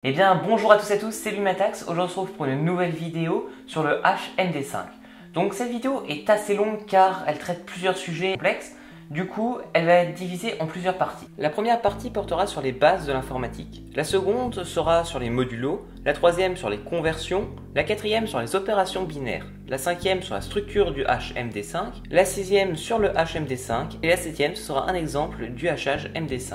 Eh bien bonjour à tous et à tous, c'est Lumatax. Aujourd'hui on se retrouve pour une nouvelle vidéo sur le HMD5. Donc cette vidéo est assez longue car elle traite plusieurs sujets complexes. Du coup, elle va être divisée en plusieurs parties. La première partie portera sur les bases de l'informatique. La seconde sera sur les modulos. La troisième sur les conversions. La quatrième sur les opérations binaires. La cinquième sur la structure du HMD5. La sixième sur le HMD5. Et la septième, ce sera un exemple du hachage MD5.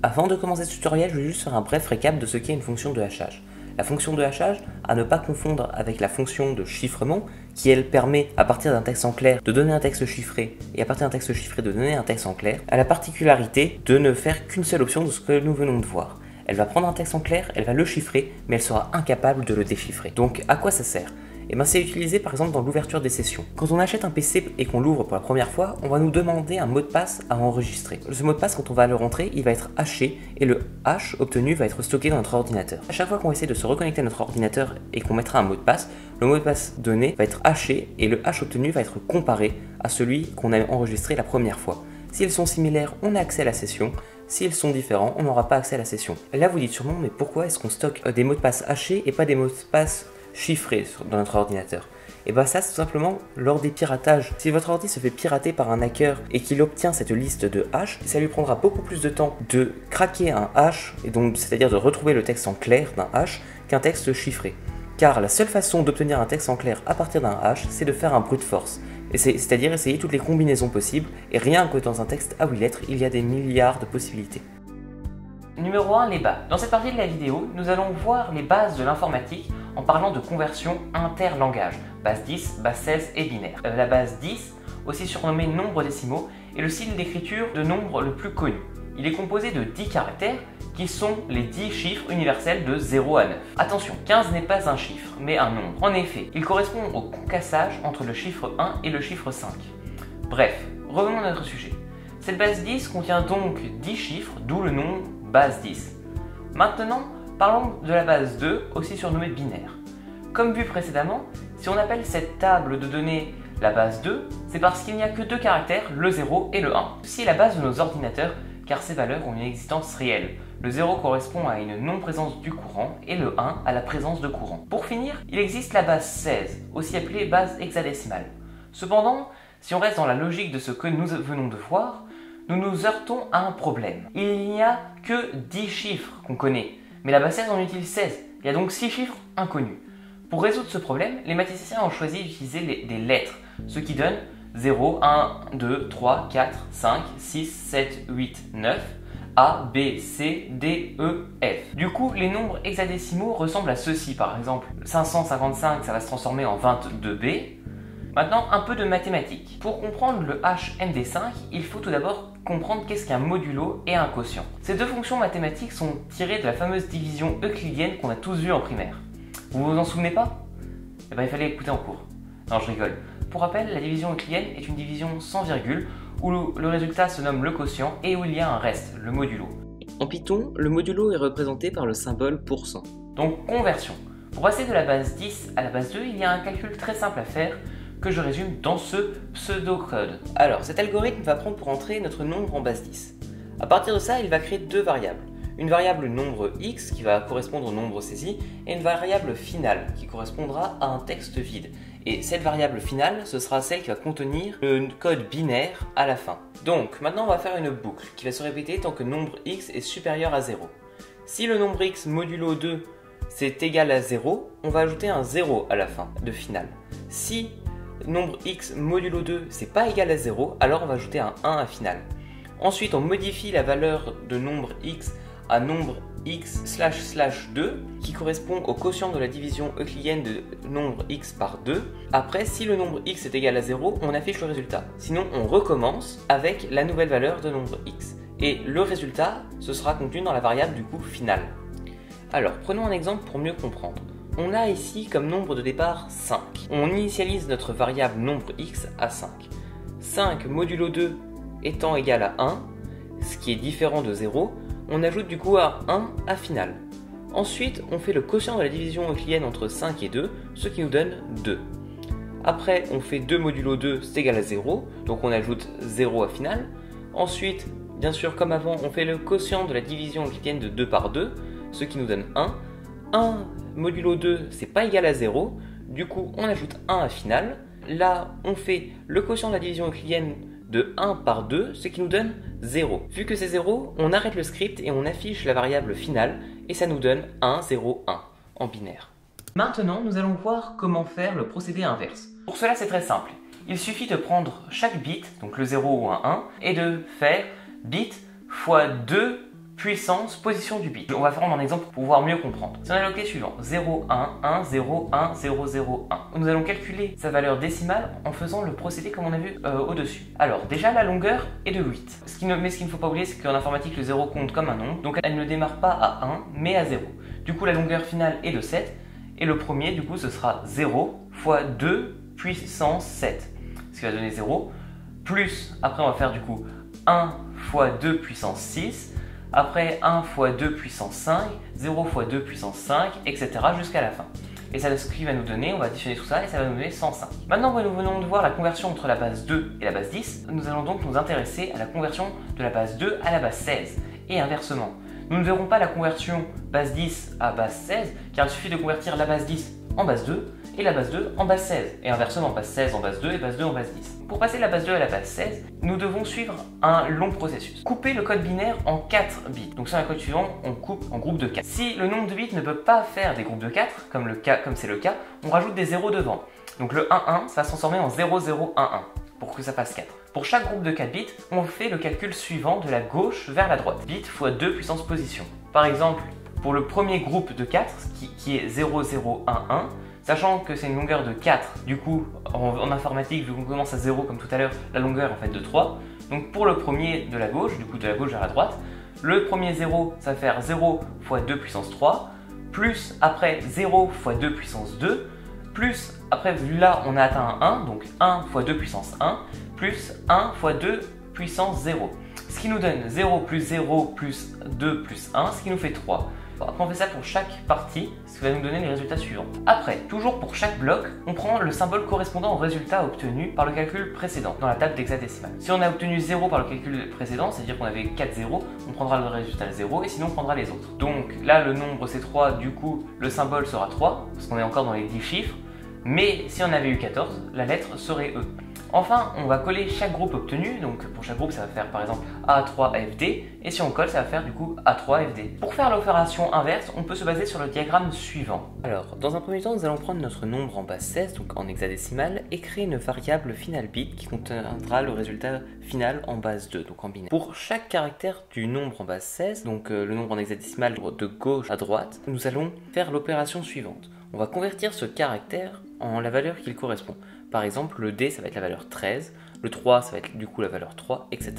Avant de commencer ce tutoriel, je vais juste faire un bref récap de ce qu'est une fonction de hachage. La fonction de hachage, à ne pas confondre avec la fonction de chiffrement, qui elle permet, à partir d'un texte en clair, de donner un texte chiffré, et à partir d'un texte chiffré de donner un texte en clair, a la particularité de ne faire qu'une seule option de ce que nous venons de voir. Elle va prendre un texte en clair, elle va le chiffrer, mais elle sera incapable de le déchiffrer. Donc à quoi ça sert ? Eh bien, c'est utilisé par exemple dans l'ouverture des sessions. Quand on achète un PC et qu'on l'ouvre pour la première fois, on va nous demander un mot de passe à enregistrer. Ce mot de passe, quand on va le rentrer, il va être haché et le hash obtenu va être stocké dans notre ordinateur. À chaque fois qu'on essaie de se reconnecter à notre ordinateur et qu'on mettra un mot de passe, le mot de passe donné va être haché et le hash obtenu va être comparé à celui qu'on a enregistré la première fois. S'ils sont similaires, on a accès à la session. S'ils sont différents, on n'aura pas accès à la session. Là, vous dites sûrement, mais pourquoi est-ce qu'on stocke des mots de passe hachés et pas des mots de passe chiffré dans notre ordinateur? Et bien ça, c'est tout simplement lors des piratages. Si votre ordi se fait pirater par un hacker et qu'il obtient cette liste de hash, ça lui prendra beaucoup plus de temps de craquer un hash, et donc c'est-à-dire de retrouver le texte en clair d'un hash, qu'un texte chiffré. Car la seule façon d'obtenir un texte en clair à partir d'un hash, c'est de faire un brute force. C'est-à-dire essayer toutes les combinaisons possibles, et rien que dans un texte à 8 lettres, il y a des milliards de possibilités. Numéro 1, les bases. Dans cette partie de la vidéo, nous allons voir les bases de l'informatique en parlant de conversion interlangage, base 10, base 16 et binaire. La base 10, aussi surnommée nombre décimaux, est le style d'écriture de nombre le plus connu. Il est composé de 10 caractères qui sont les 10 chiffres universels de 0 à 9. Attention, 15 n'est pas un chiffre, mais un nombre. En effet, il correspond au concassage entre le chiffre 1 et le chiffre 5. Bref, revenons à notre sujet. Cette base 10 contient donc 10 chiffres, d'où le nom base 10. Maintenant, parlons de la base 2, aussi surnommée binaire. Comme vu précédemment, si on appelle cette table de données la base 2, c'est parce qu'il n'y a que deux caractères, le 0 et le 1. Ceci est la base de nos ordinateurs, car ces valeurs ont une existence réelle. Le 0 correspond à une non-présence du courant et le 1 à la présence de courant. Pour finir, il existe la base 16, aussi appelée base hexadécimale. Cependant, si on reste dans la logique de ce que nous venons de voir, nous nous heurtons à un problème. Il n'y a que 10 chiffres qu'on connaît, mais la base 16 en utilise 16. Il y a donc 6 chiffres inconnus. Pour résoudre ce problème, les mathématiciens ont choisi d'utiliser des lettres, ce qui donne 0, 1, 2, 3, 4, 5, 6, 7, 8, 9, A, B, C, D, E, F. Du coup, les nombres hexadécimaux ressemblent à ceux-ci. Par exemple, 555, ça va se transformer en 22B. Maintenant, un peu de mathématiques. Pour comprendre le HMD5, il faut tout d'abord comprendre qu'est-ce qu'un modulo et un quotient. Ces deux fonctions mathématiques sont tirées de la fameuse division euclidienne qu'on a tous vue en primaire. Vous vous en souvenez pas? Eh bien, il fallait écouter en cours. Non, je rigole. Pour rappel, la division euclidienne est une division sans virgule, où le résultat se nomme le quotient et où il y a un reste, le modulo. En Python, le modulo est représenté par le symbole %. Donc, conversion. Pour passer de la base 10 à la base 2, il y a un calcul très simple à faire, que je résume dans ce pseudo-code. Alors, cet algorithme va prendre pour entrée notre nombre en base 10. À partir de ça, il va créer deux variables. Une variable nombre x qui va correspondre au nombre saisi et une variable finale qui correspondra à un texte vide. Et cette variable finale, ce sera celle qui va contenir le code binaire à la fin. Donc, maintenant on va faire une boucle qui va se répéter tant que nombre x est supérieur à 0. Si le nombre x modulo 2 c'est égal à 0, on va ajouter un 0 à la fin de finale. Si nombre x modulo 2 c'est pas égal à 0, alors on va ajouter un 1 à finale. Ensuite, on modifie la valeur de nombre x à nombre x // 2 qui correspond au quotient de la division euclidienne de nombre x par 2. Après, si le nombre x est égal à 0, on affiche le résultat. Sinon, on recommence avec la nouvelle valeur de nombre x. Et le résultat, ce sera contenu dans la variable du coup finale. Alors, prenons un exemple pour mieux comprendre. On a ici comme nombre de départ 5. On initialise notre variable nombre x à 5. 5 modulo 2 étant égal à 1, ce qui est différent de 0, on ajoute du coup à 1 à finale. Ensuite, on fait le quotient de la division euclidienne entre 5 et 2, ce qui nous donne 2. Après, on fait 2 modulo 2, c'est égal à 0, donc on ajoute 0 à finale. Ensuite, bien sûr, comme avant, on fait le quotient de la division euclidienne de 2 par 2, ce qui nous donne 1. 1 modulo 2, c'est pas égal à 0. Du coup, on ajoute 1 à final. Là, on fait le quotient de la division euclidienne de 1 par 2, ce qui nous donne 0. Vu que c'est 0, on arrête le script et on affiche la variable finale, et ça nous donne 1, 0, 1 en binaire. Maintenant, nous allons voir comment faire le procédé inverse. Pour cela, c'est très simple. Il suffit de prendre chaque bit, donc le 0 ou un 1, et de faire bit fois 2 puissance position du bit. On va faire un exemple pour pouvoir mieux comprendre. Si on a le clé suivant, 0, 1, 1, 0, 1, 0, 0, 1. Nous allons calculer sa valeur décimale en faisant le procédé comme on a vu au-dessus. Alors, déjà, la longueur est de 8. Mais ce qu'il ne faut pas oublier, c'est qu'en informatique, le 0 compte comme un nombre, donc elle ne démarre pas à 1, mais à 0. Du coup, la longueur finale est de 7, et le premier, du coup, ce sera 0 fois 2 puissance 7. Ce qui va donner 0, plus, après on va faire du coup 1 fois 2 puissance 6, après 1 fois 2 puissance 5, 0 fois 2 puissance 5, etc. jusqu'à la fin. Et ça, ce qui va nous donner, on va additionner tout ça et ça va nous donner 105. Maintenant, nous venons de voir la conversion entre la base 2 et la base 10. Nous allons donc nous intéresser à la conversion de la base 2 à la base 16 et inversement. Nous ne verrons pas la conversion base 10 à base 16 car il suffit de convertir la base 10 en base 2 et la base 2 en base 16 et inversement base 16 en base 2 et base 2 en base 10. Pour passer la base 2 à la base 16, nous devons suivre un long processus. Couper le code binaire en 4 bits. Donc sur un code suivant, on coupe en groupe de 4. Si le nombre de bits ne peut pas faire des groupes de 4, comme c'est le cas, on rajoute des 0 devant. Donc le 1, 1, ça va se transformer en 0, 0, 1, 1 pour que ça fasse 4. Pour chaque groupe de 4 bits, on fait le calcul suivant de la gauche vers la droite. Bit fois 2 puissance position. Par exemple, pour le premier groupe de 4, qui est 0, 0, 1, 1, sachant que c'est une longueur de 4, du coup, en informatique, vu qu'on commence à 0 comme tout à l'heure, la longueur est en fait de 3. Donc pour le premier de la gauche, du coup de la gauche vers la droite, le premier 0, ça va faire 0 fois 2 puissance 3, plus après 0 fois 2 puissance 2, plus après, vu là, on a atteint un 1, donc 1 fois 2 puissance 1, plus 1 fois 2 puissance 0. Ce qui nous donne 0 plus 0 plus 2 plus 1, ce qui nous fait 3. Après on fait ça pour chaque partie, ce qui va nous donner les résultats suivants. Après, toujours pour chaque bloc, on prend le symbole correspondant au résultat obtenu par le calcul précédent dans la table d'hexadécimale. Si on a obtenu 0 par le calcul précédent, c'est-à-dire qu'on avait 4 zéros, on prendra le résultat 0 et sinon on prendra les autres. Donc là le nombre c'est 3, du coup le symbole sera 3, parce qu'on est encore dans les 10 chiffres, mais si on avait eu 14, la lettre serait E. Enfin, on va coller chaque groupe obtenu, donc pour chaque groupe ça va faire par exemple A3FD, et si on colle ça va faire du coup A3FD. Pour faire l'opération inverse, on peut se baser sur le diagramme suivant. Alors, dans un premier temps, nous allons prendre notre nombre en base 16, donc en hexadécimal, et créer une variable final bit qui contiendra le résultat final en base 2, donc en binaire. Pour chaque caractère du nombre en base 16, donc le nombre en hexadécimal de gauche à droite, nous allons faire l'opération suivante. On va convertir ce caractère en la valeur qu'il correspond. Par exemple, le D, ça va être la valeur 13, le 3, ça va être du coup la valeur 3, etc.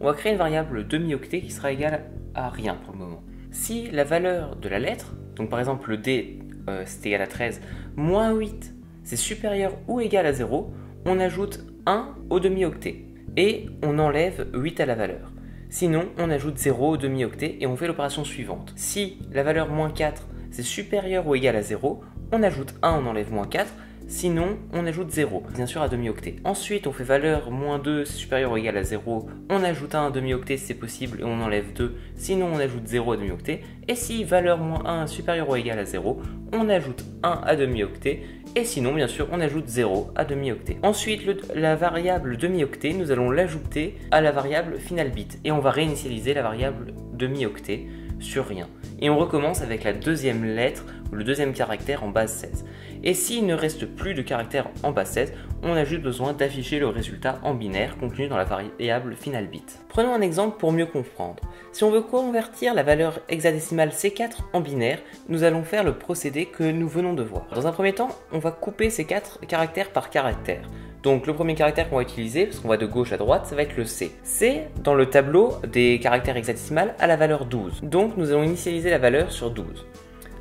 On va créer une variable demi-octet qui sera égale à rien pour le moment. Si la valeur de la lettre, donc par exemple le D, c'est égal à 13, moins 8, c'est supérieur ou égal à 0, on ajoute 1 au demi-octet et on enlève 8 à la valeur. Sinon, on ajoute 0 au demi-octet et on fait l'opération suivante. Si la valeur moins 4, c'est supérieur ou égal à 0, on ajoute 1, on enlève moins 4, sinon on ajoute 0, bien sûr à demi-octet. Ensuite on fait valeur moins 2, c'est supérieur ou égal à 0, on ajoute 1 à demi-octet si c'est possible et on enlève 2, sinon on ajoute 0 à demi-octet. Et si valeur moins 1 supérieur ou égal à 0, on ajoute 1 à demi-octet et sinon bien sûr on ajoute 0 à demi-octet. Ensuite la variable demi-octet, nous allons l'ajouter à la variable final bit et on va réinitialiser la variable demi-octet sur rien. Et on recommence avec la deuxième lettre ou le deuxième caractère en base 16. Et s'il ne reste plus de caractère en base 16, on a juste besoin d'afficher le résultat en binaire contenu dans la variable final bit. Prenons un exemple pour mieux comprendre. Si on veut convertir la valeur hexadécimale C4 en binaire, nous allons faire le procédé que nous venons de voir. Dans un premier temps, on va couper ces 4 caractères par caractère. Donc le premier caractère qu'on va utiliser, parce qu'on va de gauche à droite, ça va être le C. C, dans le tableau des caractères hexadécimales, a la valeur 12. Donc nous allons initialiser la valeur sur 12.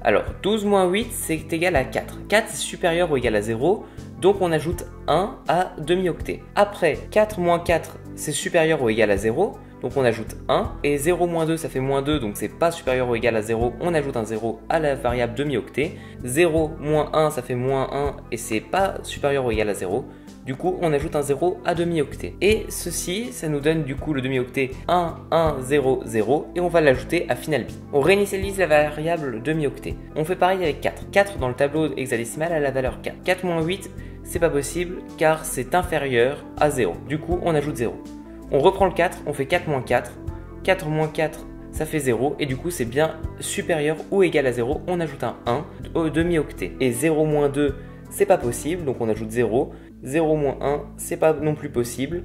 Alors 12 moins 8, c'est égal à 4. 4, c'est supérieur ou égal à 0, donc on ajoute 1 à demi-octet. Après, 4 moins 4, c'est supérieur ou égal à 0, donc on ajoute 1. Et 0 moins 2, ça fait moins 2, donc c'est pas supérieur ou égal à 0, on ajoute un 0 à la variable demi-octet. 0 moins 1, ça fait moins 1, et c'est pas supérieur ou égal à 0, Du coup, on ajoute un 0 à demi-octet. Et ceci, ça nous donne du coup le demi-octet 1, 1, 0, 0 et on va l'ajouter à final bit. On réinitialise la variable demi-octet. On fait pareil avec 4. 4 dans le tableau hexadécimal a la valeur 4. 4 moins 8, c'est pas possible car c'est inférieur à 0. Du coup, on ajoute 0. On reprend le 4, on fait 4 moins 4. 4 moins 4, ça fait 0 et du coup c'est bien supérieur ou égal à 0. On ajoute un 1 au demi-octet. Et 0 moins 2, c'est pas possible, donc on ajoute 0. 0 moins 1, c'est pas non plus possible.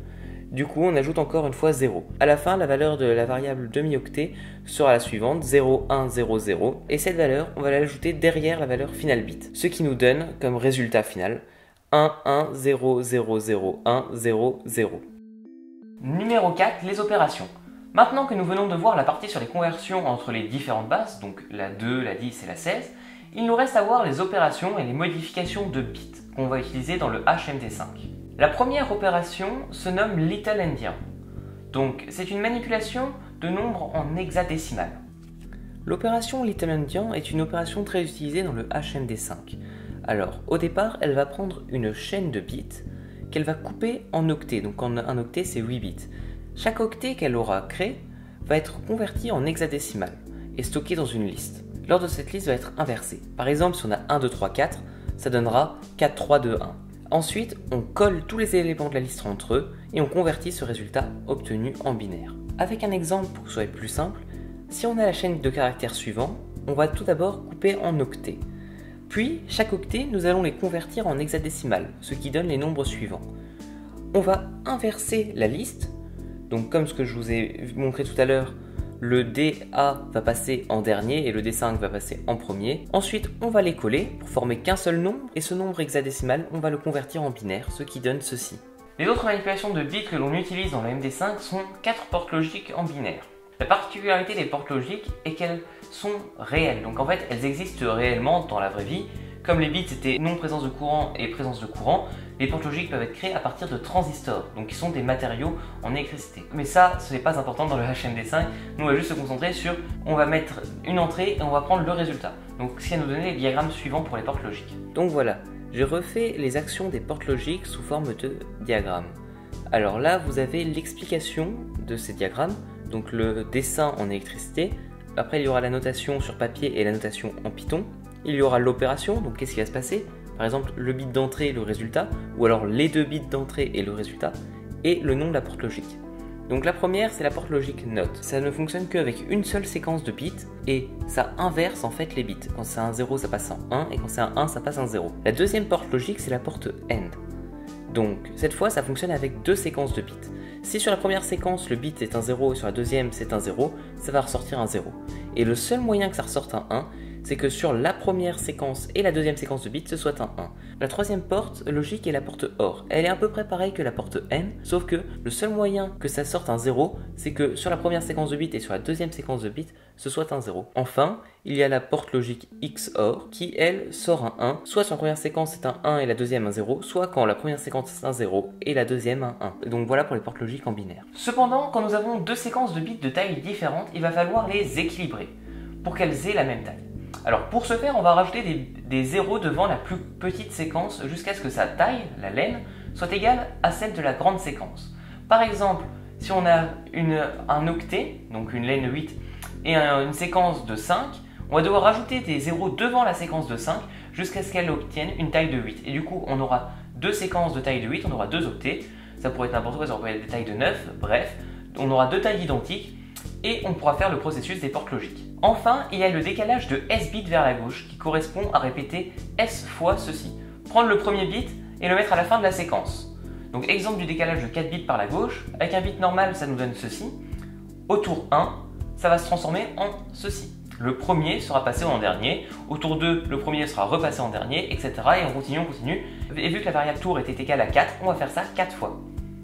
Du coup, on ajoute encore une fois 0. À la fin, la valeur de la variable demi-octet sera la suivante, 0, 1, 0, 0. Et cette valeur, on va l'ajouter derrière la valeur final bit. Ce qui nous donne comme résultat final 1, 1, 0, 0, 0, 1, 0, 0. Numéro 4, les opérations. Maintenant que nous venons de voir la partie sur les conversions entre les différentes bases, donc la 2, la 10 et la 16, il nous reste à voir les opérations et les modifications de bits qu'on va utiliser dans le HMD5. La première opération se nomme Little Endian. Donc c'est une manipulation de nombres en hexadécimal. L'opération Little Endian est une opération très utilisée dans le HMD5. Alors au départ, elle va prendre une chaîne de bits qu'elle va couper en octets. Donc un octet c'est 8 bits. Chaque octet qu'elle aura créé va être converti en hexadécimal et stocké dans une liste. L'ordre de cette liste va être inversé. Par exemple, si on a 1, 2, 3, 4, ça donnera 4, 3, 2, 1. Ensuite, on colle tous les éléments de la liste entre eux et on convertit ce résultat obtenu en binaire. Avec un exemple pour que ce soit plus simple, si on a la chaîne de caractères suivants, on va tout d'abord couper en octets. Puis, chaque octet, nous allons les convertir en hexadécimal, ce qui donne les nombres suivants. On va inverser la liste, donc comme ce que je vous ai montré tout à l'heure, le DA va passer en dernier et le D5 va passer en premier. Ensuite, on va les coller pour former qu'un seul nombre et ce nombre hexadécimal, on va le convertir en binaire, ce qui donne ceci. Les autres manipulations de bits que l'on utilise dans le MD5 sont 4 portes logiques en binaire. La particularité des portes logiques est qu'elles sont réelles, donc en fait elles existent réellement dans la vraie vie. Comme les bits étaient non-présence de courant et présence de courant, les portes logiques peuvent être créées à partir de transistors, donc qui sont des matériaux en électricité. Mais ça, ce n'est pas important dans le HMD5, nous on va juste se concentrer sur, on va mettre une entrée et on va prendre le résultat. Donc ce qui va nous donner les diagrammes suivants pour les portes logiques. Donc voilà, j'ai refait les actions des portes logiques sous forme de diagrammes. Alors là, vous avez l'explication de ces diagrammes, donc le dessin en électricité, après il y aura la notation sur papier et la notation en Python. Il y aura l'opération, donc qu'est-ce qui va se passer? Par exemple, le bit d'entrée et le résultat, ou alors les deux bits d'entrée et le résultat, et le nom de la porte logique. Donc la première, c'est la porte logique NOT. Ça ne fonctionne qu'avec une seule séquence de bits, et ça inverse en fait les bits. Quand c'est un 0, ça passe en 1, et quand c'est un 1, ça passe en 0. La deuxième porte logique, c'est la porte AND. Donc cette fois, ça fonctionne avec deux séquences de bits. Si sur la première séquence, le bit est un 0, et sur la deuxième, c'est un 0, ça va ressortir un 0. Et le seul moyen que ça ressorte un 1, c'est que sur la première séquence et la deuxième séquence de bits, ce soit un 1. La troisième porte logique est la porte OR. Elle est à peu près pareille que la porte N, sauf que le seul moyen que ça sorte un 0, c'est que sur la première séquence de bits et sur la deuxième séquence de bits, ce soit un 0. Enfin, il y a la porte logique XOR qui, elle, sort un 1, soit sur la première séquence c'est un 1 et la deuxième un 0, soit quand la première séquence c'est un 0 et la deuxième un 1. Donc voilà pour les portes logiques en binaire. Cependant, quand nous avons deux séquences de bits de taille différente, il va falloir les équilibrer pour qu'elles aient la même taille. Alors pour ce faire, on va rajouter des zéros devant la plus petite séquence jusqu'à ce que sa taille, la laine, soit égale à celle de la grande séquence. Par exemple, si on a un octet, donc une laine 8, et une séquence de 5, on va devoir rajouter des zéros devant la séquence de 5 jusqu'à ce qu'elle obtienne une taille de 8. Et du coup, on aura deux séquences de taille de 8, on aura deux octets, ça pourrait être n'importe quoi, ça pourrait être des tailles de 9, bref, on aura deux tailles identiques. Et on pourra faire le processus des portes logiques. Enfin, il y a le décalage de S bits vers la gauche qui correspond à répéter S fois ceci. Prendre le premier bit et le mettre à la fin de la séquence. Donc exemple du décalage de 4 bits par la gauche, avec un bit normal ça nous donne ceci. Au tour 1, ça va se transformer en ceci. Le premier sera passé en dernier, au tour 2, le premier sera repassé en dernier, etc. Et on continue. Et vu que la variable tour était égale à 4, on va faire ça 4 fois.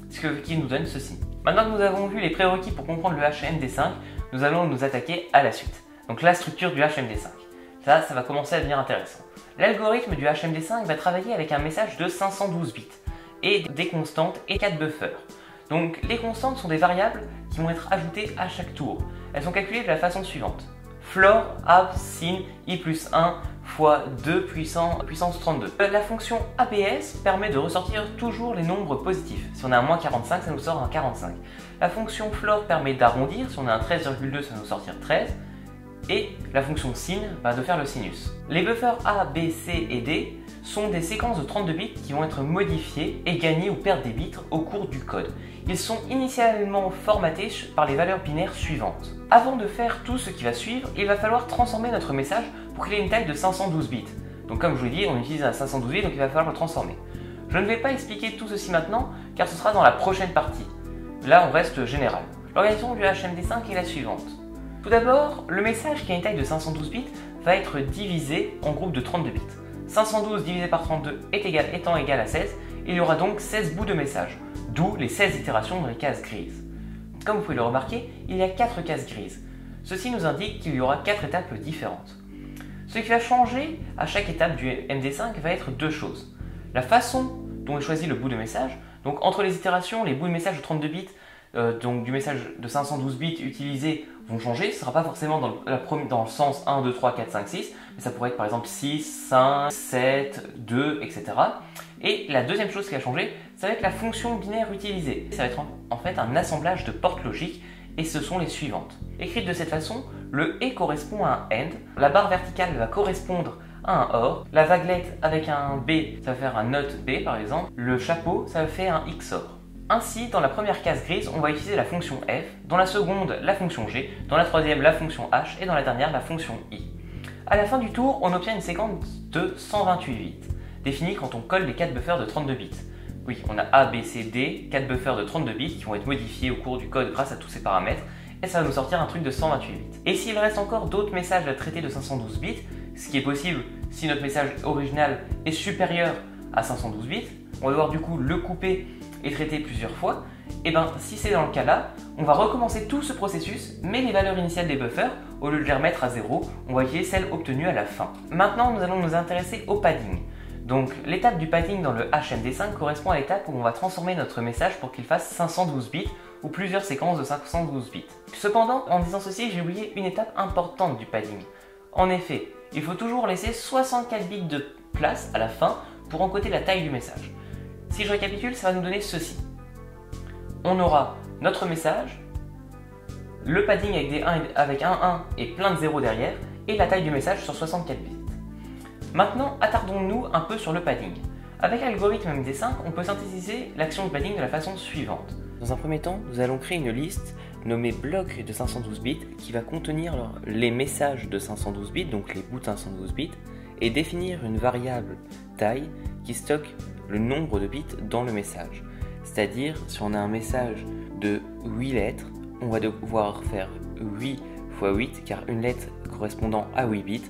Ce qui nous donne ceci. Maintenant que nous avons vu les prérequis pour comprendre le HMD5, nous allons nous attaquer à la suite. Donc la structure du HMD5. Ça va commencer à devenir intéressant. L'algorithme du HMD5 va travailler avec un message de 512 bits et des constantes et 4 buffers. Donc les constantes sont des variables qui vont être ajoutées à chaque tour. Elles sont calculées de la façon suivante. Floor, ab, sin, i plus 1 fois 2 puissance 32. La fonction ABS permet de ressortir toujours les nombres positifs. Si on a un moins 45, ça nous sort un 45. La fonction floor permet d'arrondir. Si on a un 13,2, ça va nous sortir 13. Et la fonction sin de faire le sinus. Les buffers A, B, C et D sont des séquences de 32 bits qui vont être modifiées et gagner ou perdre des bits au cours du code. Ils sont initialement formatés par les valeurs binaires suivantes. Avant de faire tout ce qui va suivre, il va falloir transformer notre message pour qu'il ait une taille de 512 bits. Donc comme je vous l'ai dit, on utilise un 512 bits, donc il va falloir le transformer. Je ne vais pas expliquer tout ceci maintenant, car ce sera dans la prochaine partie. Là, on reste général. L'organisation du HMD5 est la suivante. Tout d'abord, le message qui a une taille de 512 bits va être divisé en groupes de 32 bits. 512 divisé par 32 étant égal à 16, il y aura donc 16 bouts de message, d'où les 16 itérations dans les cases grises. Comme vous pouvez le remarquer, il y a 4 cases grises. Ceci nous indique qu'il y aura 4 étapes différentes. Ce qui va changer à chaque étape du MD5 va être deux choses. La façon dont est choisi le bout de message, donc entre les itérations, les bouts de message de 32 bits, donc du message de 512 bits utilisés vont changer. Ce ne sera pas forcément dans le sens 1, 2, 3, 4, 5, 6, mais ça pourrait être par exemple 6, 5, 7, 2, etc. Et la deuxième chose qui va changer, ça va être la fonction binaire utilisée. Ça va être en fait un assemblage de portes logiques et ce sont les suivantes. Écrite de cette façon, le et correspond à un AND, la barre verticale va correspondre à un OR, la vaguelette avec un B, ça va faire un NOT B par exemple, le chapeau, ça va faire un XOR. Ainsi, dans la première case grise, on va utiliser la fonction f, dans la seconde, la fonction g, dans la troisième, la fonction h, et dans la dernière, la fonction i. À la fin du tour, on obtient une séquence de 128 bits, définie quand on colle les 4 buffers de 32 bits. Oui, on a A, B, C, D, 4 buffers de 32 bits qui vont être modifiés au cours du code grâce à tous ces paramètres, et ça va nous sortir un truc de 128 bits. Et s'il reste encore d'autres messages à traiter de 512 bits, ce qui est possible si notre message original est supérieur à 512 bits, on va devoir du coup le couper et traiter plusieurs fois, et bien si c'est dans le cas là, on va recommencer tout ce processus, mais les valeurs initiales des buffers, au lieu de les remettre à 0, on va utiliser celles obtenues à la fin. Maintenant, nous allons nous intéresser au padding. Donc l'étape du padding dans le HMD5 correspond à l'étape où on va transformer notre message pour qu'il fasse 512 bits ou plusieurs séquences de 512 bits. Cependant, en disant ceci, j'ai oublié une étape importante du padding. En effet, il faut toujours laisser 64 bits de place à la fin pour encoder la taille du message. Si je récapitule, ça va nous donner ceci. On aura notre message, le padding avec un 1 et plein de 0 derrière, et la taille du message sur 64 bits. Maintenant, attardons-nous un peu sur le padding. Avec l'algorithme MD5, on peut synthétiser l'action du padding de la façon suivante. Dans un premier temps, nous allons créer une liste nommée bloc de 512 bits qui va contenir les messages de 512 bits, donc les bouts de 512 bits, et définir une variable taille qui stocke le nombre de bits dans le message. C'est-à-dire, si on a un message de 8 lettres, on va devoir faire 8 x 8, car une lettre correspondant à 8 bits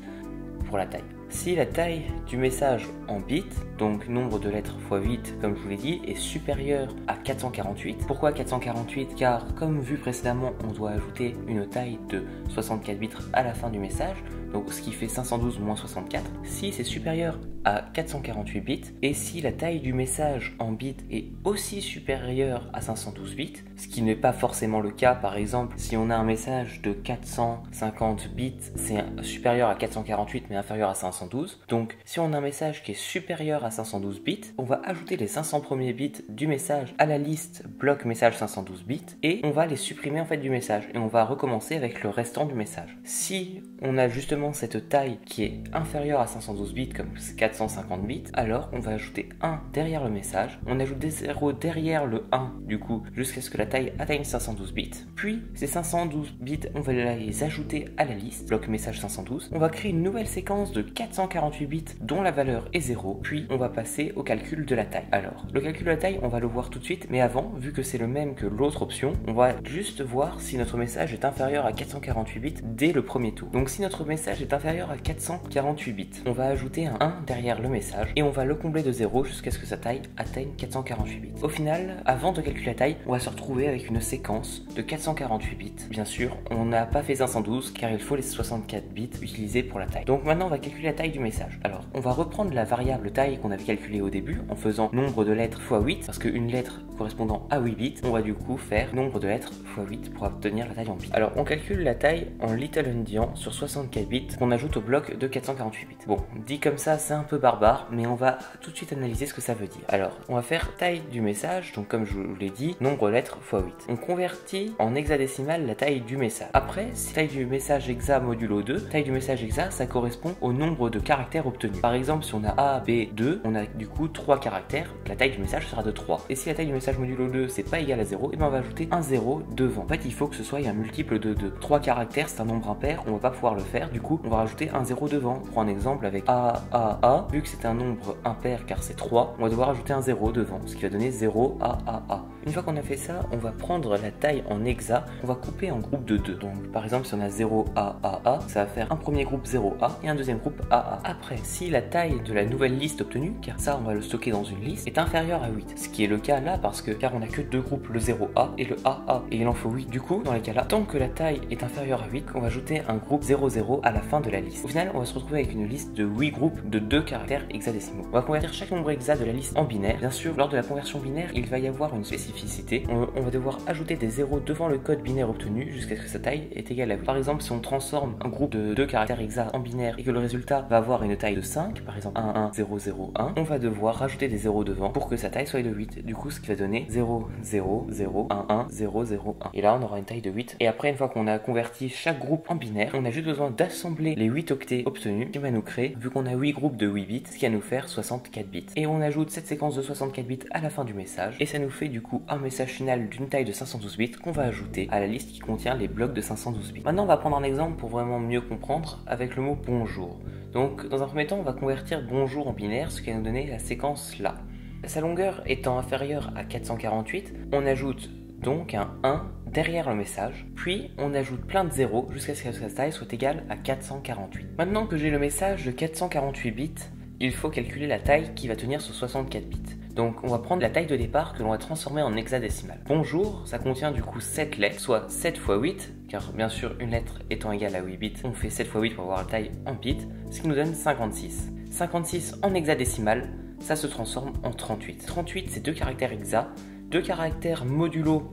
pour la taille. Si la taille du message en bits, donc nombre de lettres x 8 comme je vous l'ai dit, est supérieure à 448. Pourquoi 448? Car comme vu précédemment, on doit ajouter une taille de 64 bits à la fin du message, donc ce qui fait 512 moins 64. Si c'est supérieur à 448 bits, et si la taille du message en bits est aussi supérieure à 512 bits, ce qui n'est pas forcément le cas, par exemple, si on a un message de 450 bits, c'est supérieur à 448 mais inférieur à 512. Donc si on a un message qui est supérieur à 512 bits, on va ajouter les 500 premiers bits du message à la liste bloc message 512 bits et on va les supprimer en fait du message et on va recommencer avec le restant du message. Si on a justement cette taille qui est inférieure à 512 bits comme 450 bits, alors on va ajouter 1 derrière le message, on ajoute des 0 derrière le 1 du coup jusqu'à ce que la taille atteigne 512 bits, puis ces 512 bits on va les ajouter à la liste bloc message 512, on va créer une nouvelle séquence de 448 bits dont la valeur est 0, puis on va passer au calcul de la taille. Alors le calcul de la taille on va le voir tout de suite, mais avant, vu que c'est le même que l'autre option, on va juste voir si notre message est inférieur à 448 bits dès le premier tour. Donc si notre message est inférieur à 448 bits, on va ajouter un 1 derrière le message et on va le combler de 0 jusqu'à ce que sa taille atteigne 448 bits. Au final, avant de calculer la taille, on va se retrouver avec une séquence de 448 bits. Bien sûr, on n'a pas fait 512 car il faut les 64 bits utilisés pour la taille. Donc maintenant, on va calculer la taille du message. Alors, on va reprendre la variable taille qu'on avait calculée au début en faisant nombre de lettres x 8, parce qu'une lettre correspondant à 8 bits, on va du coup faire nombre de lettres x 8 pour obtenir la taille en bits. Alors, on calcule la taille en little endian sur 64 bits qu'on ajoute au bloc de 448 bits. Bon, dit comme ça, c'est un peu barbare, mais on va tout de suite analyser ce que ça veut dire. Alors, on va faire taille du message, donc comme je vous l'ai dit, nombre lettres x 8. On convertit en hexadécimal la taille du message. Après, si taille du message hexa modulo 2, taille du message hexa, ça correspond au nombre de caractères obtenus. Par exemple, si on a A, B, 2, on a du coup 3 caractères, la taille du message sera de 3. Et si la taille du message modulo 2, c'est pas égal à 0, et bien on va ajouter un 0 devant. En fait, il faut que ce soit un multiple de 2. 3 caractères, c'est un nombre impair, on va pas pouvoir le faire, du coup, on va rajouter un 0 devant. On prend un exemple avec A, vu que c'est un nombre impair car c'est 3, on va devoir ajouter un 0 devant, ce qui va donner 0 A. Une fois qu'on a fait ça, on va prendre la taille en hexa, on va couper en groupes de 2. Donc par exemple, si on a 0A, ça va faire un premier groupe 0A et un deuxième groupe AA. Après, si la taille de la nouvelle liste obtenue, car ça on va le stocker dans une liste, est inférieure à 8, ce qui est le cas là car on a que deux groupes, le 0A et le AA, et il en faut 8. Du coup, dans les cas là, tant que la taille est inférieure à 8, on va ajouter un groupe 00 à la fin de la liste. Au final, on va se retrouver avec une liste de 8 groupes de 2 caractères hexadécimaux. On va convertir chaque nombre hexa de la liste en binaire. Bien sûr, lors de la conversion binaire, il va y avoir une spécificité. On va devoir ajouter des 0 devant le code binaire obtenu jusqu'à ce que sa taille est égale à 8. Par exemple, si on transforme un groupe de 2 caractères hexa en binaire et que le résultat va avoir une taille de 5, par exemple 11001, on va devoir rajouter des 0 devant pour que sa taille soit de 8. Du coup, ce qui va donner 000111001. Et là, on aura une taille de 8. Et après, une fois qu'on a converti chaque groupe en binaire, on a juste besoin d'assembler les 8 octets obtenus qui va nous créer, vu qu'on a 8 groupes de 8 bits, ce qui va nous faire 64 bits. Et on ajoute cette séquence de 64 bits à la fin du message. Et ça nous fait du coup un message final d'une taille de 512 bits qu'on va ajouter à la liste qui contient les blocs de 512 bits. Maintenant, on va prendre un exemple pour vraiment mieux comprendre avec le mot bonjour. Donc, dans un premier temps, on va convertir bonjour en binaire, ce qui va nous donner la séquence là. Sa longueur étant inférieure à 448, on ajoute donc un 1 derrière le message, puis on ajoute plein de zéros jusqu'à ce que sa taille soit égale à 448. Maintenant que j'ai le message de 448 bits, il faut calculer la taille qui va tenir sur 64 bits. Donc on va prendre la taille de départ que l'on va transformer en hexadécimal. Bonjour, ça contient du coup 7 lettres, soit 7 x 8, car bien sûr une lettre étant égale à 8 bits, on fait 7 x 8 pour avoir la taille en bits, ce qui nous donne 56. 56 en hexadécimal, ça se transforme en 38. 38 c'est 2 caractères hexa, 2 caractères modulo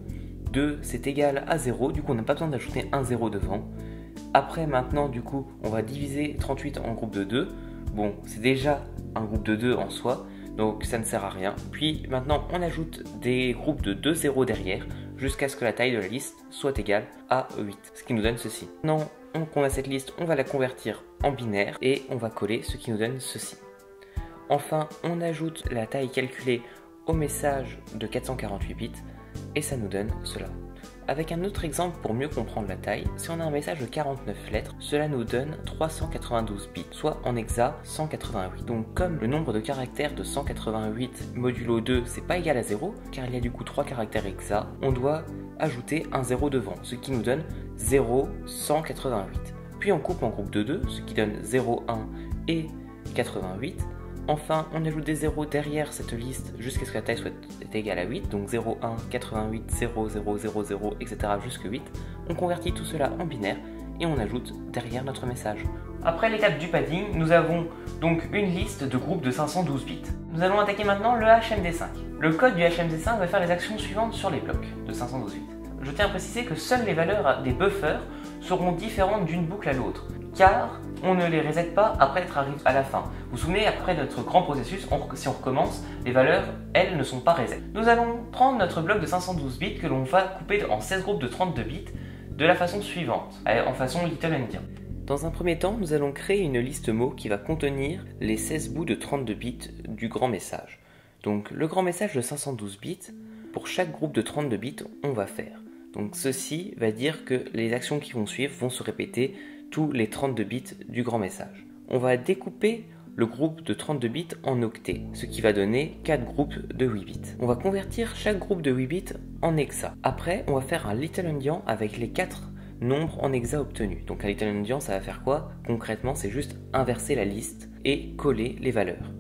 2 c'est égal à 0, du coup on n'a pas besoin d'ajouter un 0 devant. Après maintenant du coup on va diviser 38 en groupe de 2, bon c'est déjà un groupe de 2 en soi, donc ça ne sert à rien. Puis maintenant on ajoute des groupes de 2 zéros derrière jusqu'à ce que la taille de la liste soit égale à 8, ce qui nous donne ceci. Maintenant qu'on a cette liste, on va la convertir en binaire et on va coller ce qui nous donne ceci. Enfin on ajoute la taille calculée au message de 448 bits et ça nous donne cela. Avec un autre exemple pour mieux comprendre la taille, si on a un message de 49 lettres, cela nous donne 392 bits, soit en hexa 188. Donc comme le nombre de caractères de 188 modulo 2 c'est pas égal à 0, car il y a du coup 3 caractères hexa, on doit ajouter un 0 devant, ce qui nous donne 0,188. Puis on coupe en groupe de 2, ce qui donne 0,1 et 88. Enfin, on ajoute des 0 derrière cette liste jusqu'à ce que la taille soit égale à 8, donc 0, 1, 88, 0, 0, 0, 0, etc. jusqu'à 8. On convertit tout cela en binaire et on ajoute derrière notre message. Après l'étape du padding, nous avons donc une liste de groupes de 512 bits. Nous allons attaquer maintenant le HMD5. Le code du HMD5 va faire les actions suivantes sur les blocs de 512 bits. Je tiens à préciser que seules les valeurs des buffers seront différentes d'une boucle à l'autre, car on ne les reset pas après être arrivé à la fin. Vous vous souvenez, après notre grand processus, si on recommence, les valeurs, elles, ne sont pas reset. Nous allons prendre notre bloc de 512 bits que l'on va couper en 16 groupes de 32 bits de la façon suivante, en façon Little Endian. Dans un premier temps, nous allons créer une liste mots qui va contenir les 16 bouts de 32 bits du grand message. Donc le grand message de 512 bits, pour chaque groupe de 32 bits, on va faire. Donc ceci va dire que les actions qui vont suivre vont se répéter tous les 32 bits du grand message. On va découper le groupe de 32 bits en octets, ce qui va donner 4 groupes de 8 bits. On va convertir chaque groupe de 8 bits en hexa. Après, on va faire un Little Endian avec les 4 nombres en hexa obtenus. Donc un Little Endian, ça va faire quoi? Concrètement, c'est juste inverser la liste et coller les valeurs.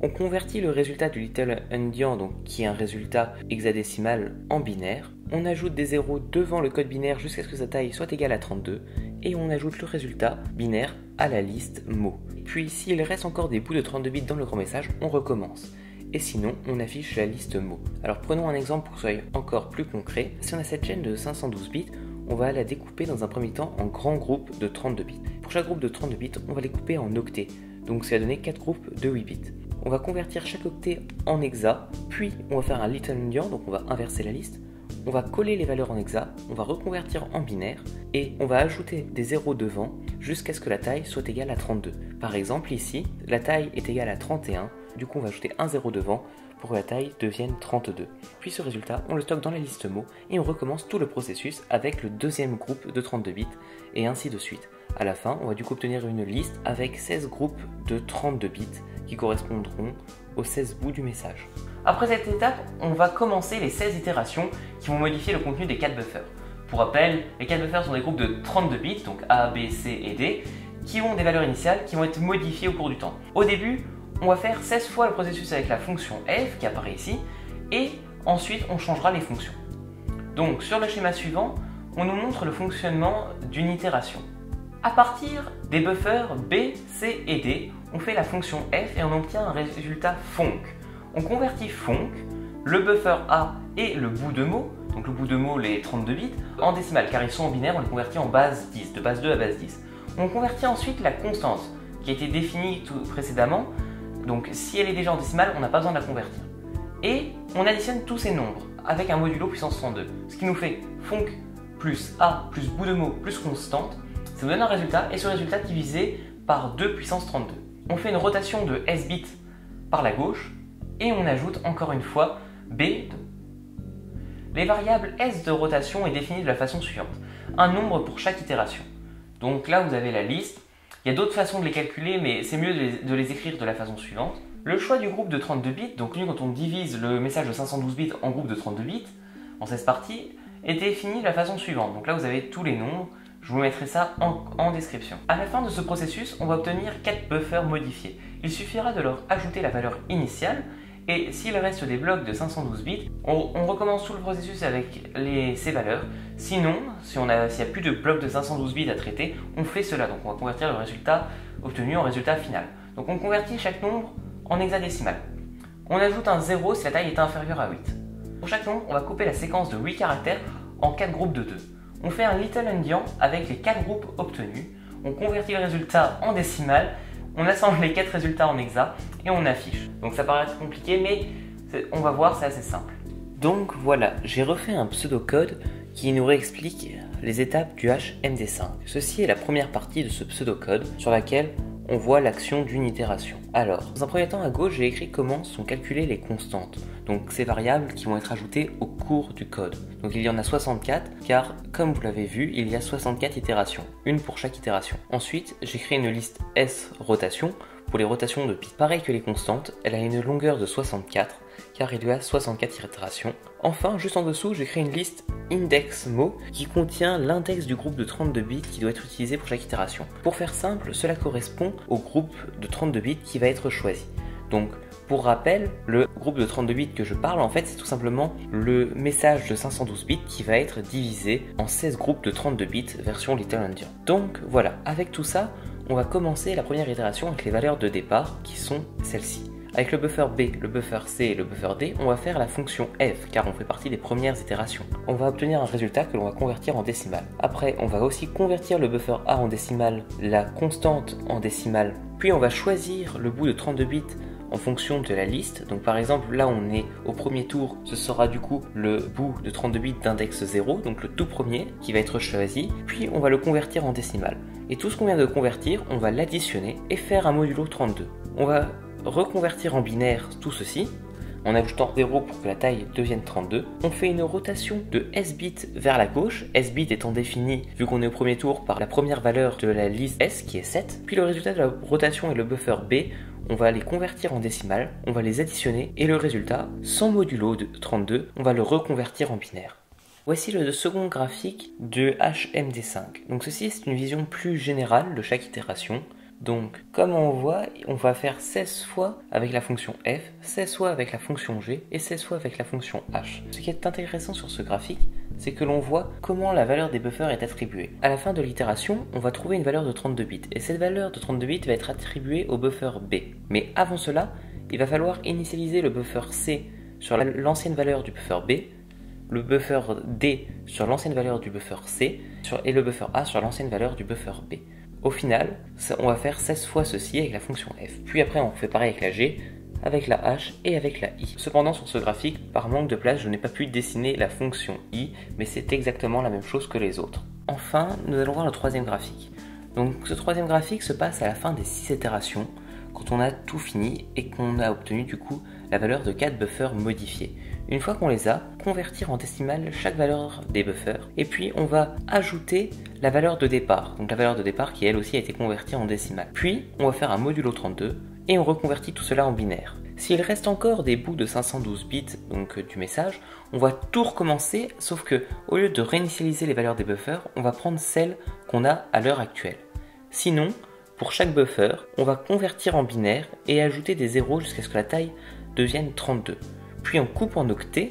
On convertit le résultat du Little Endian, donc qui est un résultat hexadécimal, en binaire. On ajoute des zéros devant le code binaire jusqu'à ce que sa taille soit égale à 32 et on ajoute le résultat binaire à la liste mots. Puis s'il reste encore des bouts de 32 bits dans le grand message, on recommence. Et sinon, on affiche la liste mots. Alors prenons un exemple pour que ce soit encore plus concret. Si on a cette chaîne de 512 bits, on va la découper dans un premier temps en grands groupes de 32 bits. Pour pour chaque groupe de 32 bits, on va les couper en octets. Donc ça va donner 4 groupes de 8 bits. On va convertir chaque octet en hexa, puis on va faire un little endian, donc on va inverser la liste. On va coller les valeurs en hexa, on va reconvertir en binaire, et on va ajouter des zéros devant jusqu'à ce que la taille soit égale à 32. Par exemple ici, la taille est égale à 31, du coup on va ajouter un 0 devant pour que la taille devienne 32. Puis ce résultat, on le stocke dans la liste mot et on recommence tout le processus avec le deuxième groupe de 32 bits et ainsi de suite. À la fin, on va du coup obtenir une liste avec 16 groupes de 32 bits qui correspondront aux 16 bouts du message. Après cette étape, on va commencer les 16 itérations qui vont modifier le contenu des 4 buffers. Pour rappel, les 4 buffers sont des groupes de 32 bits, donc A, B, C et D, qui ont des valeurs initiales qui vont être modifiées au cours du temps. Au début, on va faire 16 fois le processus avec la fonction f qui apparaît ici, et ensuite on changera les fonctions. Donc sur le schéma suivant, on nous montre le fonctionnement d'une itération. À partir des buffers B, C et D, on fait la fonction f et on obtient un résultat func. On convertit func, le buffer A et le bout de mot, donc le bout de mot les 32 bits, en décimales car ils sont en binaire, on les convertit en base 10, de base 2 à base 10. On convertit ensuite la constante qui a été définie précédemment, donc si elle est déjà en décimale, on n'a pas besoin de la convertir. Et on additionne tous ces nombres avec un modulo puissance 32, ce qui nous fait func plus A plus bout de mot plus constante, ça nous donne un résultat et ce résultat divisé par 2 puissance 32. On fait une rotation de S bits par la gauche et on ajoute encore une fois B2. Les variables S de rotation est définie de la façon suivante, un nombre pour chaque itération. Donc là vous avez la liste, il y a d'autres façons de les calculer mais c'est mieux de les écrire de la façon suivante. Le choix du groupe de 32 bits, donc nous quand on divise le message de 512 bits en groupe de 32 bits, en 16 parties, est défini de la façon suivante. Donc là vous avez tous les nombres, je vous mettrai ça en description. À la fin de ce processus, on va obtenir 4 buffers modifiés. Il suffira de leur ajouter la valeur initiale et s'il reste des blocs de 512 bits, on recommence tout le processus avec ces valeurs. Sinon, s'il n'y a plus de blocs de 512 bits à traiter, on fait cela. Donc on va convertir le résultat obtenu en résultat final. Donc on convertit chaque nombre en hexadécimal. On ajoute un 0 si la taille est inférieure à 8. Pour chaque nombre, on va couper la séquence de 8 caractères en 4 groupes de 2. On fait un little endian avec les 4 groupes obtenus. On convertit le résultat en décimal. On assemble les 4 résultats en hexa et on affiche. Donc ça paraît compliqué mais on va voir, c'est assez simple. Donc voilà, j'ai refait un pseudocode qui nous réexplique les étapes du HMD5. Ceci est la première partie de ce pseudocode sur laquelle on voit l'action d'une itération. Alors, dans un premier temps à gauche, j'ai écrit comment sont calculées les constantes. Donc ces variables qui vont être ajoutées au cours du code. Donc il y en a 64 car comme vous l'avez vu, il y a 64 itérations, une pour chaque itération. Ensuite, j'ai créé une liste S rotation pour les rotations de bits. Pareil que les constantes, elle a une longueur de 64 car il y a 64 itérations. Enfin, juste en dessous, j'ai créé une liste index-mot qui contient l'index du groupe de 32 bits qui doit être utilisé pour chaque itération. Pour faire simple, cela correspond au groupe de 32 bits qui va être choisi. Donc, pour rappel, le groupe de 32 bits que je parle, en fait, c'est tout simplement le message de 512 bits qui va être divisé en 16 groupes de 32 bits version Little Endian. Donc voilà, avec tout ça, on va commencer la première itération avec les valeurs de départ qui sont celles-ci. Avec le buffer B, le buffer C et le buffer D, on va faire la fonction f car on fait partie des premières itérations. On va obtenir un résultat que l'on va convertir en décimale. Après, on va aussi convertir le buffer A en décimale, la constante en décimale. Puis on va choisir le bout de 32 bits en fonction de la liste. Donc par exemple, là on est au premier tour, ce sera du coup le bout de 32 bits d'index 0, donc le tout premier qui va être choisi. Puis on va le convertir en décimale. Et tout ce qu'on vient de convertir, on va l'additionner et faire un modulo 32. On va reconvertir en binaire tout ceci en ajoutant 0 pour que la taille devienne 32. On fait une rotation de S bits vers la gauche, S bits étant défini, vu qu'on est au premier tour, par la première valeur de la liste S qui est 7. Puis le résultat de la rotation et le buffer B, on va les convertir en décimale, on va les additionner et le résultat, sans modulo de 32, on va le reconvertir en binaire. Voici le second graphique de HMD5. Donc ceci c'est une vision plus générale de chaque itération. Donc, comme on voit, on va faire 16 fois avec la fonction f, 16 fois avec la fonction g et 16 fois avec la fonction h. Ce qui est intéressant sur ce graphique, c'est que l'on voit comment la valeur des buffers est attribuée. À la fin de l'itération, on va trouver une valeur de 32 bits, et cette valeur de 32 bits va être attribuée au buffer B. Mais avant cela, il va falloir initialiser le buffer C sur l'ancienne valeur du buffer B, le buffer D sur l'ancienne valeur du buffer C, et le buffer A sur l'ancienne valeur du buffer B. Au final, on va faire 16 fois ceci avec la fonction f. Puis après, on fait pareil avec la g, avec la h et avec la i. Cependant, sur ce graphique, par manque de place, je n'ai pas pu dessiner la fonction i, mais c'est exactement la même chose que les autres. Enfin, nous allons voir le troisième graphique. Donc ce troisième graphique se passe à la fin des 6 itérations, quand on a tout fini et qu'on a obtenu du coup la valeur de 4 buffers modifiés. Une fois qu'on les a, convertir en décimales chaque valeur des buffers, et puis on va ajouter la valeur de départ, donc la valeur de départ qui elle aussi a été convertie en décimales. Puis on va faire un modulo 32 et on reconvertit tout cela en binaire. S'il reste encore des bouts de 512 bits donc du message, on va tout recommencer, sauf que au lieu de réinitialiser les valeurs des buffers, on va prendre celles qu'on a à l'heure actuelle. Sinon, pour chaque buffer, on va convertir en binaire et ajouter des zéros jusqu'à ce que la taille devienne 32. Puis on coupe en octets,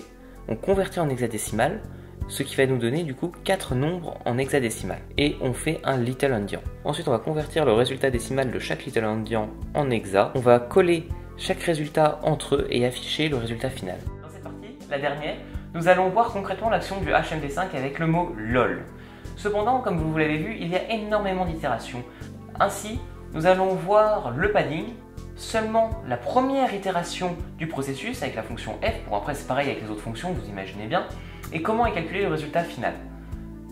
on convertit en hexadécimal, ce qui va nous donner du coup 4 nombres en hexadécimal. Et on fait un little endian. Ensuite on va convertir le résultat décimal de chaque little endian en hexa. On va coller chaque résultat entre eux et afficher le résultat final. Dans cette partie, la dernière, nous allons voir concrètement l'action du HMD5 avec le mot LOL. Cependant, comme vous l'avez vu, il y a énormément d'itérations. Ainsi, nous allons voir le padding, seulement la première itération du processus avec la fonction f, bon après c'est pareil avec les autres fonctions, vous imaginez bien, et comment est calculé le résultat final.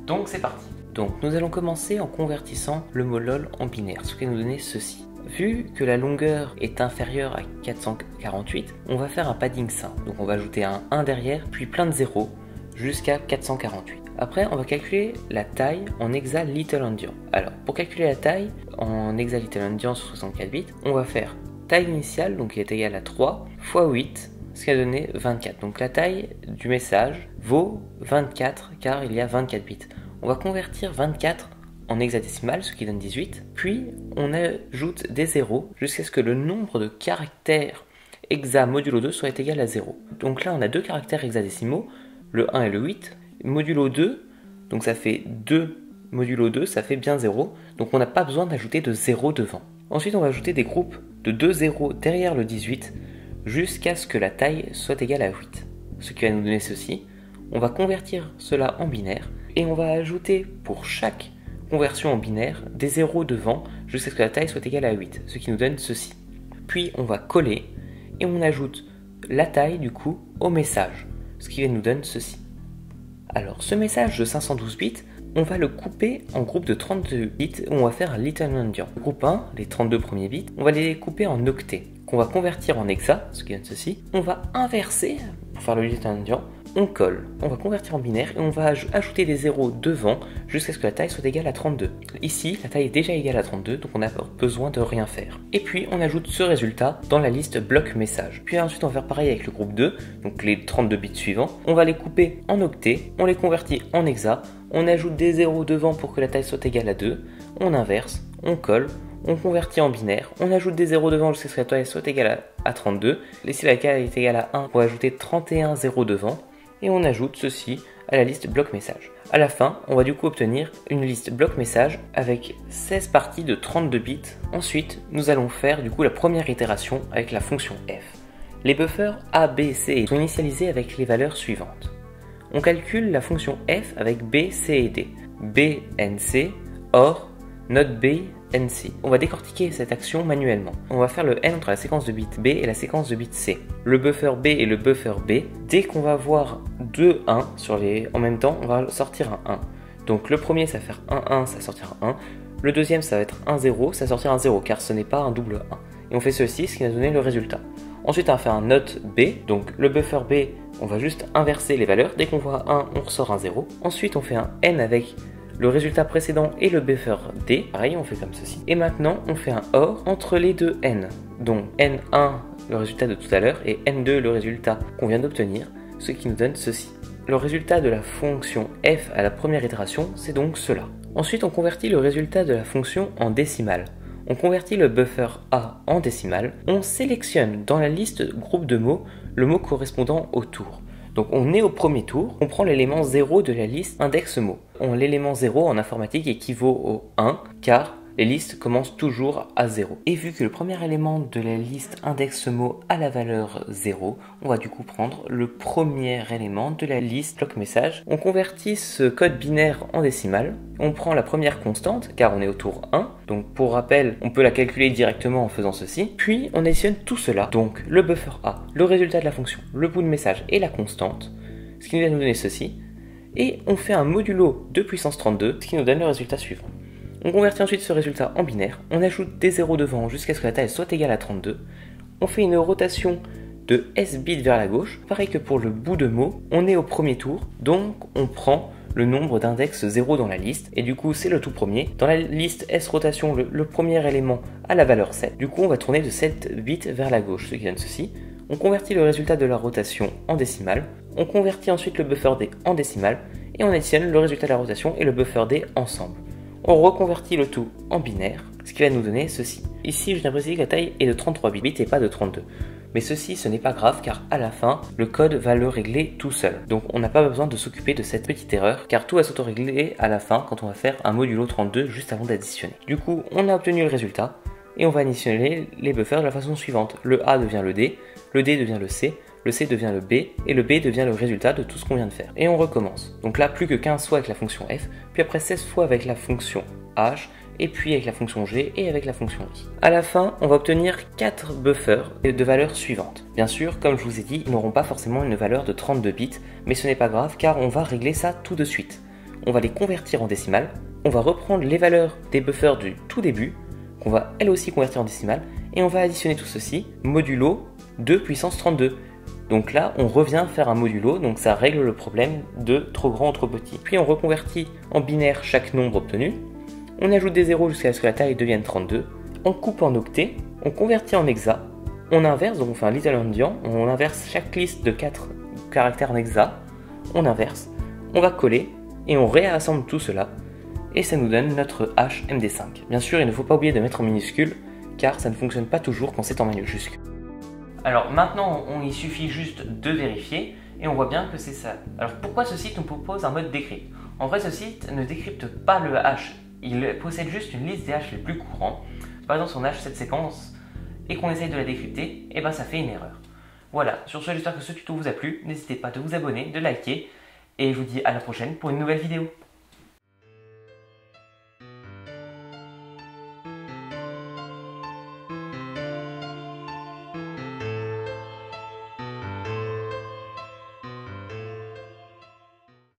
Donc c'est parti. Donc nous allons commencer en convertissant le mot LOL en binaire, ce qui va nous donner ceci. Vu que la longueur est inférieure à 448, on va faire un padding simple. Donc on va ajouter un 1 derrière, puis plein de zéros, jusqu'à 448. Après, on va calculer la taille en hexa little endian. Alors, pour calculer la taille en hexa little endian sur 64 bits, on va faire taille initiale, donc qui est égale à 3, fois 8, ce qui a donné 24. Donc la taille du message vaut 24, car il y a 24 bits. On va convertir 24 en hexadécimal, ce qui donne 18. Puis, on ajoute des zéros jusqu'à ce que le nombre de caractères hexa modulo 2 soit égal à 0. Donc là, on a deux caractères hexadécimaux, le 1 et le 8. Modulo 2, donc ça fait 2 modulo 2, ça fait bien 0. Donc on n'a pas besoin d'ajouter de 0 devant. Ensuite, on va ajouter des groupes de 2 zéros derrière le 18 jusqu'à ce que la taille soit égale à 8. Ce qui va nous donner ceci. On va convertir cela en binaire et on va ajouter pour chaque conversion en binaire des zéros devant jusqu'à ce que la taille soit égale à 8, ce qui nous donne ceci. Puis on va coller et on ajoute la taille du coup au message, ce qui nous donne ceci. Alors ce message de 512 bits, on va le couper en groupes de 32 bits où on va faire un little endian. Le groupe 1, les 32 premiers bits, on va les couper en octets, qu'on va convertir en hexa, ce qui donne ceci. On va inverser, pour faire le little endian, on colle, on va convertir en binaire et on va ajouter des zéros devant jusqu'à ce que la taille soit égale à 32. Ici, la taille est déjà égale à 32, donc on n'a besoin de rien faire. Et puis, on ajoute ce résultat dans la liste bloc message. Puis ensuite, on va faire pareil avec le groupe 2, donc les 32 bits suivants. On va les couper en octets, on les convertit en hexa, on ajoute des zéros devant pour que la taille soit égale à 2, on inverse, on colle, on convertit en binaire, on ajoute des zéros devant jusqu'à ce que la taille soit égale à 32. Ici, la taille est égale à 1, on va ajouter 31 zéros devant. Et on ajoute ceci à la liste bloc message. À la fin, on va du coup obtenir une liste bloc message avec 16 parties de 32 bits. Ensuite, nous allons faire du coup la première itération avec la fonction f. Les buffers A, B, C sont initialisés avec les valeurs suivantes. On calcule la fonction f avec B, C et D. B, N, C, OR, not B, NC. On va décortiquer cette action manuellement. On va faire le N entre la séquence de bits B et la séquence de bits C. Le buffer B et le buffer B, dès qu'on va voir deux 1 en même temps, on va sortir un 1. Donc le premier, ça va faire 1, 1, ça sortira un 1. Le deuxième, ça va être 1, 0, ça sortira un 0, car ce n'est pas un double 1. Et on fait ceci, ce qui va donner le résultat. Ensuite, on va faire un not B. Donc le buffer B, on va juste inverser les valeurs. Dès qu'on voit 1, on ressort un 0. Ensuite, on fait un N avec le résultat précédent et le buffer D, pareil, on fait comme ceci. Et maintenant, on fait un OR entre les deux N. Donc N1, le résultat de tout à l'heure, et N2, le résultat qu'on vient d'obtenir, ce qui nous donne ceci. Le résultat de la fonction f à la première itération, c'est donc cela. Ensuite, on convertit le résultat de la fonction en décimale. On convertit le buffer A en décimale. On sélectionne dans la liste groupe de mots le mot correspondant au tour. Donc on est au premier tour, on prend l'élément 0 de la liste index mot. L'élément 0 en informatique équivaut au 1, car les listes commencent toujours à 0. Et vu que le premier élément de la liste indexe ce mot à la valeur 0, on va du coup prendre le premier élément de la liste bloc message. On convertit ce code binaire en décimal. On prend la première constante, car on est au tour 1. Donc pour rappel, on peut la calculer directement en faisant ceci. Puis on additionne tout cela, donc le buffer A, le résultat de la fonction, le bout de message et la constante, ce qui nous va nous donner ceci. Et on fait un modulo de puissance 32, ce qui nous donne le résultat suivant. On convertit ensuite ce résultat en binaire, on ajoute des zéros devant jusqu'à ce que la taille soit égale à 32. On fait une rotation de S bits vers la gauche. Pareil que pour le bout de mot, on est au premier tour, donc on prend le nombre d'index 0 dans la liste, et du coup c'est le tout premier. Dans la liste S rotation, le premier élément a la valeur 7, du coup on va tourner de 7 bits vers la gauche, ce qui donne ceci. On convertit le résultat de la rotation en décimal, on convertit ensuite le buffer D en décimal, et on additionne le résultat de la rotation et le buffer D ensemble. On reconvertit le tout en binaire, ce qui va nous donner ceci. Ici, je viens préciser que la taille est de 33 bits et pas de 32. Mais ceci, ce n'est pas grave car à la fin, le code va le régler tout seul. Donc on n'a pas besoin de s'occuper de cette petite erreur car tout va s'auto-régler à la fin quand on va faire un modulo 32 juste avant d'additionner. Du coup, on a obtenu le résultat et on va additionner les buffers de la façon suivante. Le A devient le D devient le C devient le B et le B devient le résultat de tout ce qu'on vient de faire. Et on recommence. Donc là, plus que 15 fois avec la fonction F, puis après 16 fois avec la fonction H, et puis avec la fonction G et avec la fonction I. À la fin, on va obtenir 4 buffers de valeurs suivantes. Bien sûr, comme je vous ai dit, ils n'auront pas forcément une valeur de 32 bits, mais ce n'est pas grave car on va régler ça tout de suite. On va les convertir en décimal, on va reprendre les valeurs des buffers du tout début, qu'on va elles aussi convertir en décimal, et on va additionner tout ceci modulo 2 puissance 32. Donc là, on revient faire un modulo, donc ça règle le problème de trop grand ou trop petit. Puis on reconvertit en binaire chaque nombre obtenu. On ajoute des zéros jusqu'à ce que la taille devienne 32. On coupe en octets, on convertit en hexa. On inverse, donc on fait un little endian. On inverse chaque liste de 4 caractères en hexa. On inverse, on va coller et on réassemble tout cela. Et ça nous donne notre HMD5. Bien sûr, il ne faut pas oublier de mettre en minuscule, car ça ne fonctionne pas toujours quand c'est en majuscule. Alors maintenant, il suffit juste de vérifier et on voit bien que c'est ça. Alors pourquoi ce site nous propose un mode décrypte? En vrai, ce site ne décrypte pas le hash, il possède juste une liste des hashes les plus courants. Par exemple, si on hash cette séquence et qu'on essaye de la décrypter, et ben ça fait une erreur. Voilà, sur ce, j'espère que ce tuto vous a plu. N'hésitez pas de vous abonner, de liker et je vous dis à la prochaine pour une nouvelle vidéo.